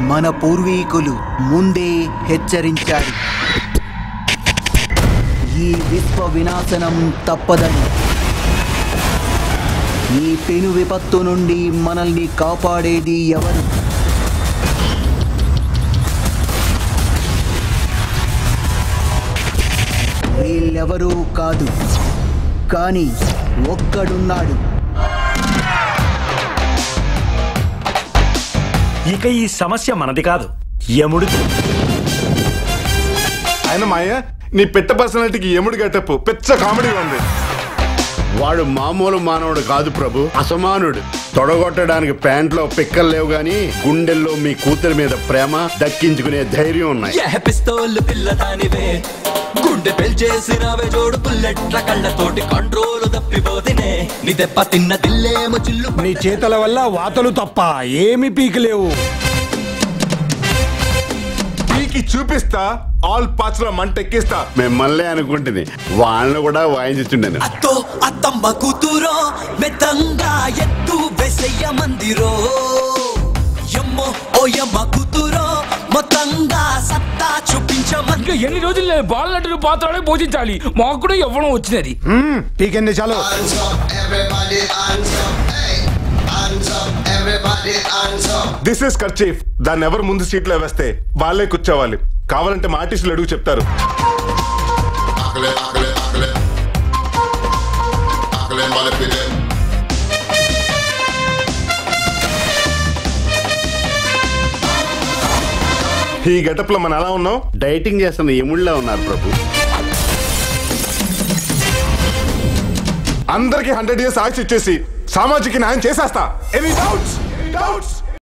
మన పూర్వీకులు ముందే హెచ్చరించారు, ఈ విశ్వ వినాశనం తప్పదని. ఈ పెను విపత్తు నుండి మనల్ని కాపాడేది ఎవరు? వీళ్ళెవరూ కాదు, కానీ ఒక్కడున్నాడు. ఇక ఈ సమస్య మనది కాదు, యముడిది. ఆయన మాయ, నీ పెట్ట పర్సనాలిటీకి యముడి గెటప్ పెద్ద కామెడీ ఉంది. వాడు మామూలు మానవుడు కాదు ప్రభు, అసమానుడు. తొడగొట్టడానికి ప్యాంట్లో పిక్కలు లేవు గాని గుండెల్లో మీ కూతురి మీద ప్రేమ దక్కించుకునే ధైర్యం ఉన్నాయి. పిస్తోల్ పిల్లదానివే, గుండె పెల్చేసినవే జోడు బుల్లెట్ల కళ్ళతోటి కంట్రోల్ తప్పిపోతినే. నీ దెబ్బ తిన్న దిల్లేమో చిల్లు. నీ చేతల వల్ల వాతలు తప్ప ఏమి పీకలేవు. పీకి చూపిస్తా, ఆల్ పార్ట్స్ లో మంట ఎక్కిస్తా. మిమ్మల్ని అనుకుంటుంది, వాళ్ళని కూడా వాయించుండను. అత్తో అత్తమ్మ కూతురో మెత్తంగా ఎత్తు వెసయ్య మందిరో. యమ్మో ఓ యమ్మ కూతురో మొత్తంగా సత్తా చూపించమంది. ఎన్ని రోజులు బాలనటుడు పాత్రనే పోషించాలి, మాకు కూడా ఇవ్వడం వచ్చినది. పీకండి చాలు. This is kerchief. దాన్ని ఎవరు ముందు సీట్లో వేస్తే వాళ్ళే కూర్చోవాలి. కావాలంటే మా ఆర్టిస్టులు అడుగు చెప్తారు. ఈ గెటప్ లో మనం ఎలా ఉన్నాం? డైటింగ్ చేస్తున్న యముళ్ళ ఉన్నారు ప్రభు. అందరికి 100 years ఆయుష్ ఇచ్చేసి సామాజిక న్యాయం చేసేస్తా. Any doubts?